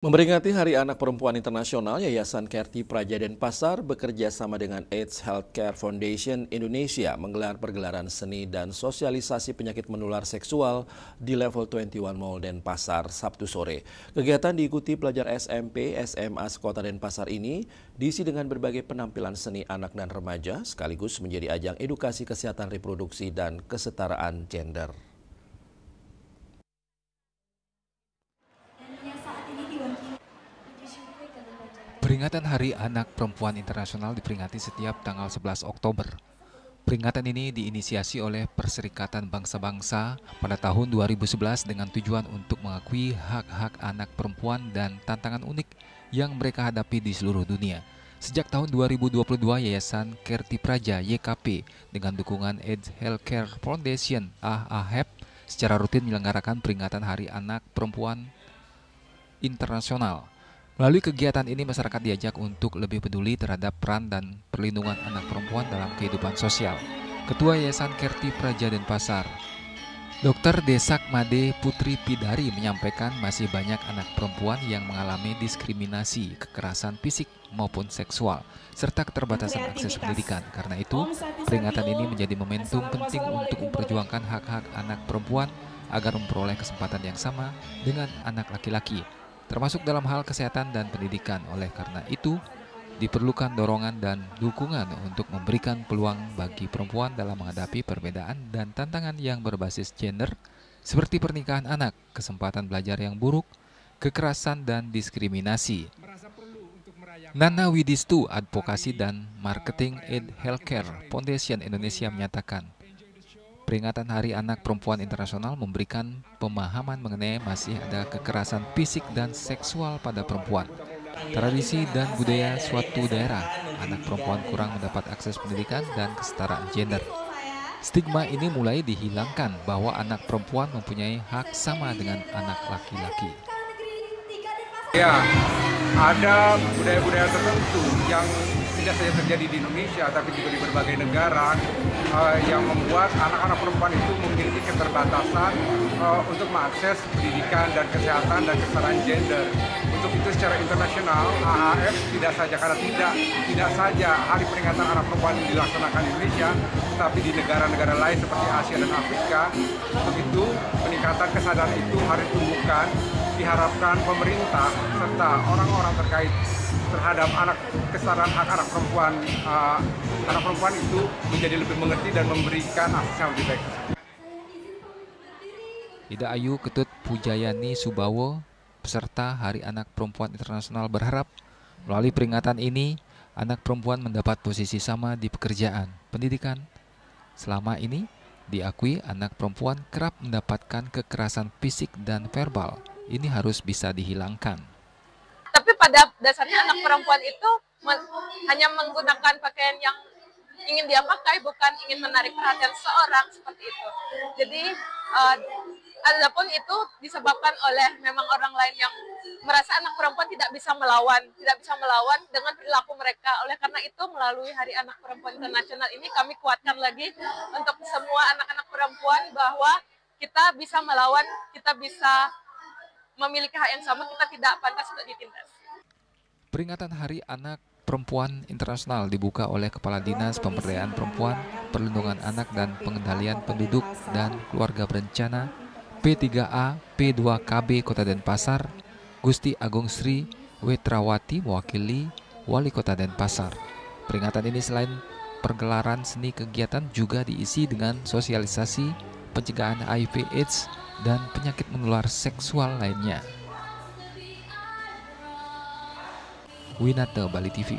Memperingati Hari Anak Perempuan Internasional, Yayasan Kerti Praja Denpasar bekerja sama dengan AIDS Healthcare Foundation Indonesia menggelar pergelaran seni dan sosialisasi penyakit menular seksual di level 21 Mall Denpasar Sabtu sore. Kegiatan diikuti pelajar SMP, SMA Sekota Denpasar ini diisi dengan berbagai penampilan seni anak dan remaja sekaligus menjadi ajang edukasi kesehatan reproduksi dan kesetaraan gender. Peringatan Hari Anak Perempuan Internasional diperingati setiap tanggal 11 Oktober. Peringatan ini diinisiasi oleh Perserikatan Bangsa-Bangsa pada tahun 2011 dengan tujuan untuk mengakui hak-hak anak perempuan dan tantangan unik yang mereka hadapi di seluruh dunia. Sejak tahun 2022, Yayasan Kerti Praja YKP dengan dukungan AIDS Healthcare Foundation AHF secara rutin menyelenggarakan peringatan Hari Anak Perempuan Internasional. Melalui kegiatan ini, masyarakat diajak untuk lebih peduli terhadap peran dan perlindungan anak perempuan dalam kehidupan sosial. Ketua Yayasan Kerti Praja Denpasar, Dr. Desak Made Putri Pidari menyampaikan masih banyak anak perempuan yang mengalami diskriminasi, kekerasan fisik maupun seksual, serta keterbatasan akses pendidikan. Karena itu, peringatan ini menjadi momentum penting untuk memperjuangkan hak-hak anak perempuan agar memperoleh kesempatan yang sama dengan anak laki-laki, termasuk dalam hal kesehatan dan pendidikan. Oleh karena itu, diperlukan dorongan dan dukungan untuk memberikan peluang bagi perempuan dalam menghadapi perbedaan dan tantangan yang berbasis gender, seperti pernikahan anak, kesempatan belajar yang buruk, kekerasan dan diskriminasi. Nana Widistu, Advokasi dan Marketing AIDS Healthcare Foundation Indonesia menyatakan, peringatan Hari Anak Perempuan Internasional memberikan pemahaman mengenai masih ada kekerasan fisik dan seksual pada perempuan. Tradisi dan budaya suatu daerah, anak perempuan kurang mendapat akses pendidikan dan kesetaraan gender. Stigma ini mulai dihilangkan bahwa anak perempuan mempunyai hak sama dengan anak laki-laki. Ya, ada budaya-budaya tertentu yang tidak saja terjadi di Indonesia, tapi juga di berbagai negara yang membuat anak-anak perempuan itu memiliki keterbatasan untuk mengakses pendidikan dan kesehatan dan kesetaraan gender. Untuk itu secara internasional, AHF tidak saja karena tidak saja Hari Peringatan Anak Perempuan dilaksanakan di Indonesia, tapi di negara-negara lain seperti Asia dan Afrika. Untuk itu, peningkatan kesadaran itu harus ditumbuhkan. Diharapkan pemerintah serta orang-orang terkait terhadap kesetaraan hak anak perempuan itu menjadi lebih mengerti dan memberikan akses yang lebih baik. Ida Ayu Ketut Pujayani Subawo, peserta Hari Anak Perempuan Internasional, berharap melalui peringatan ini anak perempuan mendapat posisi sama di pekerjaan, pendidikan. Selama ini diakui anak perempuan kerap mendapatkan kekerasan fisik dan verbal. Ini harus bisa dihilangkan. Tapi pada dasarnya anak perempuan itu hanya menggunakan pakaian yang ingin dia pakai, bukan ingin menarik perhatian seorang, seperti itu. Jadi adapun itu disebabkan oleh memang orang lain yang merasa anak perempuan tidak bisa melawan dengan perilaku mereka. Oleh karena itu, melalui Hari Anak Perempuan Internasional ini kami kuatkan lagi untuk semua anak-anak perempuan bahwa kita bisa melawan, kita bisa memiliki hak yang sama, kita tidak pantas untuk ditindas. Peringatan Hari Anak Perempuan Internasional dibuka oleh Kepala Dinas Pemberdayaan Perempuan, Perlindungan Anak dan Pengendalian Penduduk dan Keluarga Berencana P3A P2KB Kota Denpasar, Gusti Agung Sri Wetrawati, mewakili Wali Kota Denpasar. Peringatan ini selain pergelaran seni, kegiatan juga diisi dengan sosialisasi pencegahan HIV/AIDS dan penyakit menular seksual lainnya. Winata, Bali TV.